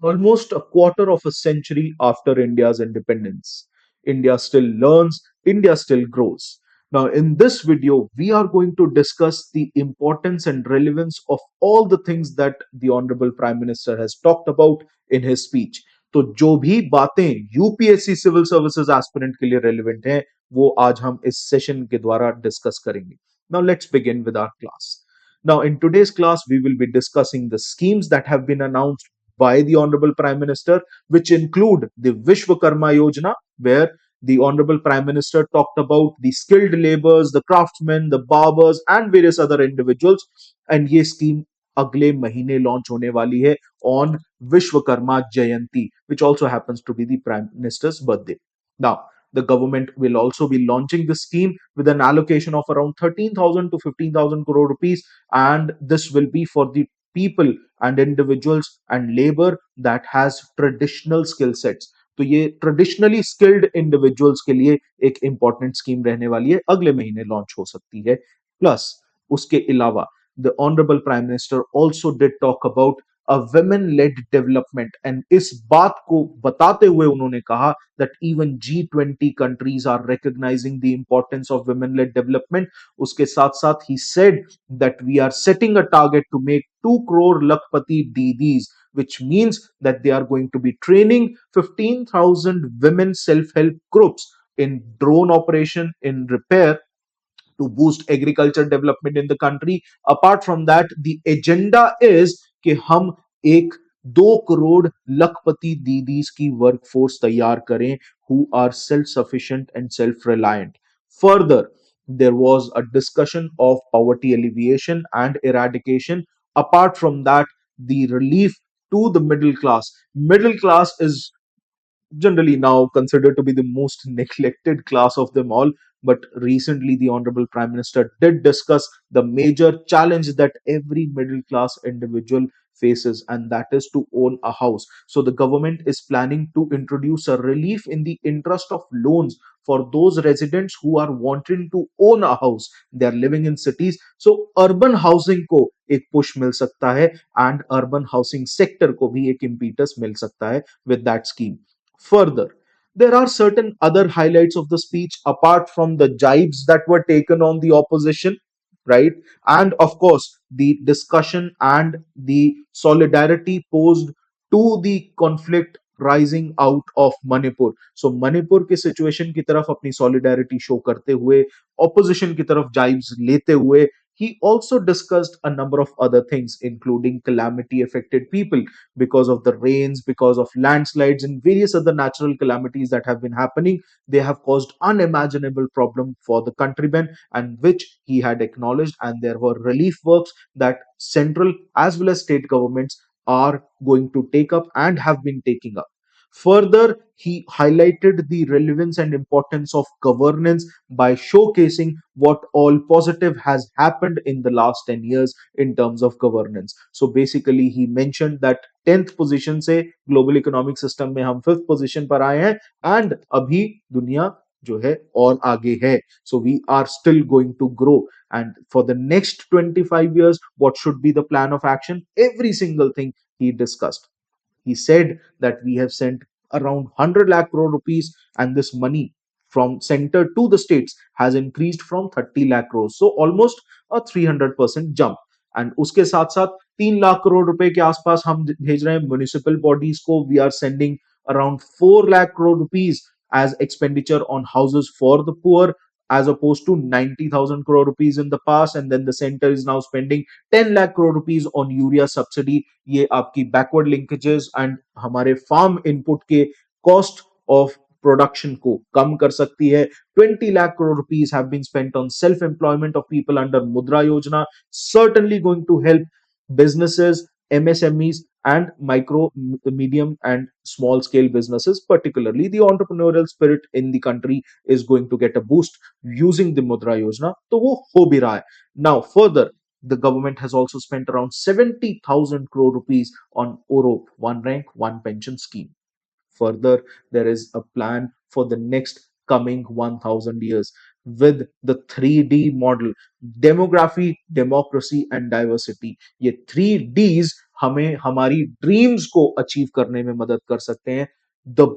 Almost a quarter of a century after India's independence, India still learns, India still grows. Now, in this video, we are going to discuss the importance and relevance of all the things that the Honorable Prime Minister has talked about in his speech. तो जो भी बातें UPSC civil services aspirant के लिए relevant हैं वो आज हम इस सेशन के द्वारा डिस्कस करेंगे. Now let's begin with our class. Now, in today's class, we will be discussing the schemes that have been announced by the Honorable Prime Minister, which include the Vishwakarma Yojana, where the Honorable Prime Minister talked about the skilled laborers, the craftsmen, the barbers, and various other individuals. And ये scheme अगले महीने launch होने वाली है on Vishwakarma Jayanti, which also happens to be the Prime Minister's birthday. Now, the government will also be launching this scheme with an allocation of around 13,000 to 15,000 crore rupees, and this will be for the people and individuals and labor that has traditional skill sets. तो ये traditionally skilled individuals के लिए एक important scheme रहने वाली है, अगले महीने लॉन्च हो सकती है. प्लस उसके अलावा the honourable prime minister also did talk about a women led development, and इस बात को बताते हुए उन्होंने कहा that even G20 countries are recognizing the importance of women led development. उसके साथ साथ he said that we are setting a target to make 2 crore Lakpati Didis, which means that they are going to be training 15,000 women self-help groups in drone operation, in repair, to boost agriculture development in the country. Apart from that, the agenda is कि हम एक 2 करोड़ लखपति दीदीज की workforce तैयार करें who are self-sufficient and self-reliant. Further, there was a discussion of poverty alleviation and eradication. Apart from that, the relief to the middle class. Middle class is generally now considered to be the most neglected class of them all. But recently, the Honorable Prime Minister did discuss the major challenge that every middle class individual faces, and that is to own a house. So, the government is planning to introduce a relief in the interest of loans for those residents who are wanting to own a house. They are living in cities. So, urban housing को एक push मिल सकता है, and urban housing sector को भी एक impetus मिल सकता है with that scheme. Further, there are certain other highlights of the speech apart from the jibes that were taken on the opposition, right? And of course, the discussion and the solidarity posed to the conflict rising out of Manipur. So Manipur के situation की तरफ अपनी solidarity show करते हुए, opposition की तरफ jibes लेते हुए, he also discussed a number of other things, including calamity affected people because of the rains, because of landslides, and various other natural calamities that have been happening. They have caused unimaginable problem for the countrymen, and which he had acknowledged. And there were relief works that central as well as state governments are going to take up and have been taking up. Further, he highlighted the relevance and importance of governance by showcasing what all positive has happened in the last 10 years in terms of governance. So basically, he mentioned that 10th position से global economic system में हम 5th position पर आए हैं, and अभी दुनिया जो है और आगे है. So we are still going to grow, and for the next 25 years, what should be the plan of action? Every single thing he discussed. He said that we have sent around 100 lakh crore rupees, and this money from center to the states has increased from 30 lakh crores. So almost a 300% jump. And उसके साथ साथ 3 लाख करोड़ रुपए के आसपास हम भेज रहे हैं म्युनिसिपल बॉडीज को. We are sending around 4 lakh crore rupees as expenditure on houses for the poor, as opposed to 90,000 crore rupees in the past. And then the center is now spending 10 lakh crore rupees on urea subsidy. ये आपकी backward linkages and हमारे farm input के cost of production को कम कर सकती है. 20 lakh crore rupees have been spent on self employment of people under Mudra Yojana, certainly going to help businesses, MSMEs, and micro, medium, and small scale businesses. Particularly, the entrepreneurial spirit in the country is going to get a boost using the Mudra Yojana. तो वो हो भी रहा है. Now, further, the government has also spent around 70,000 crore rupees on OROP, One Rank, One Pension scheme. Further, there is a plan for the next coming 1000 years with the 3D model: demography, democracy, and diversity. ये 3 Ds हमें हमारी dreams को achieve करने में मदद कर सकते हैं. The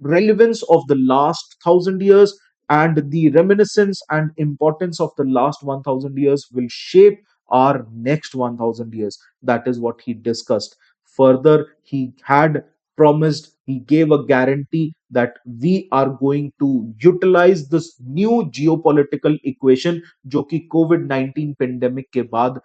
relevance of the last 1,000 years and the reminiscence and importance of the last 1,000 years will shape our next 1,000 years. That is what he discussed. Further, he had promised, he gave a guarantee that we are going to utilize this new geopolitical equation जो कि Covid 19 pandemic के बाद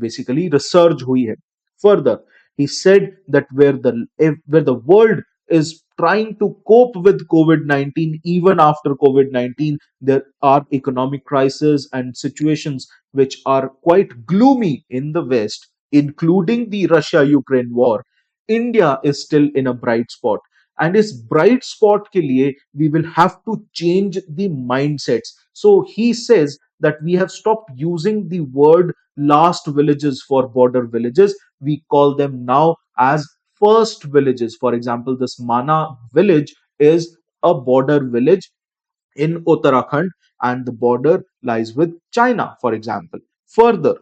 basically resurge हुई है. Further, he said that where the world is trying to cope with COVID 19, even after COVID 19, there are economic crises and situations which are quite gloomy in the West, including the Russia Ukraine war. India is still in a bright spot. And इस bright spot के लिए we will have to change the mindsets. So he says that we have stopped using the word last villages for border villages. We call them now as first villages. For example, this Mana village is a border village in Uttarakhand, and the border lies with China, for example. Further,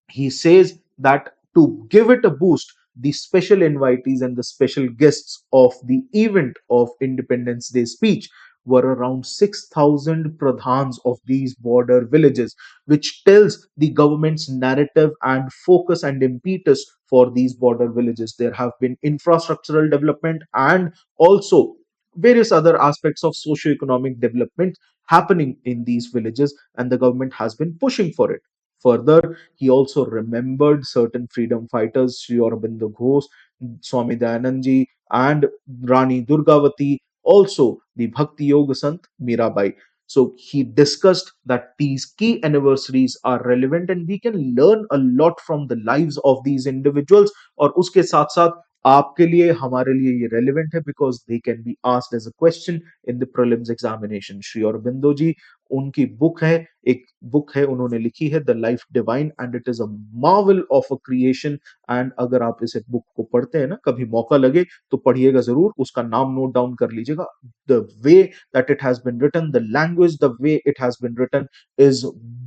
he says that to give it a boost, the special invitees and the special guests of the event of Independence Day speech were around 6,000 pradhans of these border villages, which tells the government's narrative and focus and impetus for these border villages. There have been infrastructural development and also various other aspects of socio-economic development happening in these villages, and the government has been pushing for it. Further, he also remembered certain freedom fighters, Sri Aurobindo Ghosh, Swami Dayanand Ji, and Rani Durgavati, also the Bhakti Yoga Sant Mirabai. So he discussed that these key anniversaries are relevant and we can learn a lot from the lives of these individuals. और उसके साथ साथ आपके लिए हमारे लिए ये relevant है because they can be asked as a question in the prelims examination. Shri Aurobindo जी, उनकी बुक है, एक बुक है उन्होंने लिखी है the life divine and it is a Marvel of a creation. And अगर आप इस बुक को पढ़ते हैं ना, कभी मौका लगे तो पढ़िएगा जरूर. उसका नाम नोट डाउन कर लीजिएगा. The way that it has been written, the language, the way it has been written is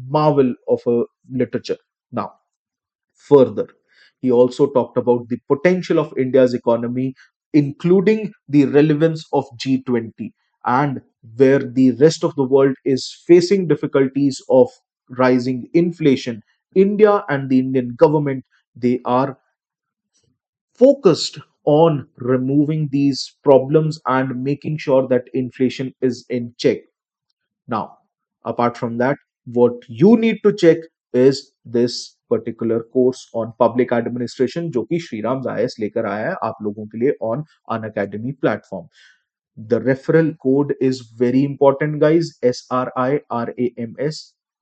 marvel of a literature. Now, further, he also talked about the potential of India's economy, including the relevance of G20, and where the rest of the world is facing difficulties of rising inflation. India and the Indian government, they are focused on removing these problems and making sure that inflation is in check. Now, apart from that, what you need to check is this particular course on public administration जो कि श्रीराम जायस लेकर आया है आप लोगों के लिए on Unacademy platform. The referral code is very important, guys. SRIRAMS.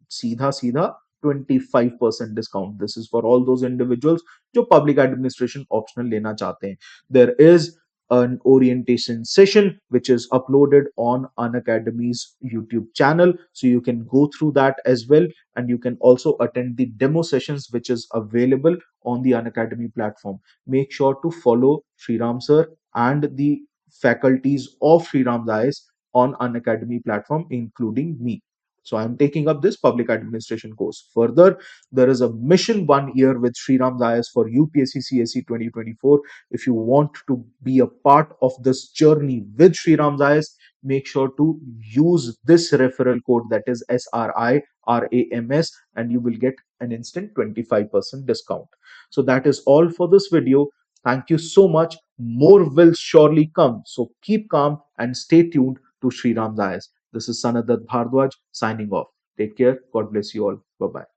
सीधा सीधा 25% discount. This is for all those individuals जो public administration optional लेना चाहते हैं. There is an orientation session which is uploaded on Unacademy's YouTube channel, so you can go through that as well, and you can also attend the demo sessions which is available on the Unacademy platform. Make sure to follow Sriram sir and the faculties of Sriram Dayas on Unacademy platform, including me. So I'm taking up this public administration course. Further, there is a mission 1 year with Sriram Dayas for UPSC CSE 2024. If you want to be a part of this journey with Sriram Dayas, make sure to use this referral code, that is SRIRAMS, and you will get an instant 25% discount. So that is all for this video. Thank you so much. More will surely come. So keep calm and stay tuned to Sri Ram Dayas. This is Sanadat Bhardwaj signing off. Take care. God bless you all. Bye bye.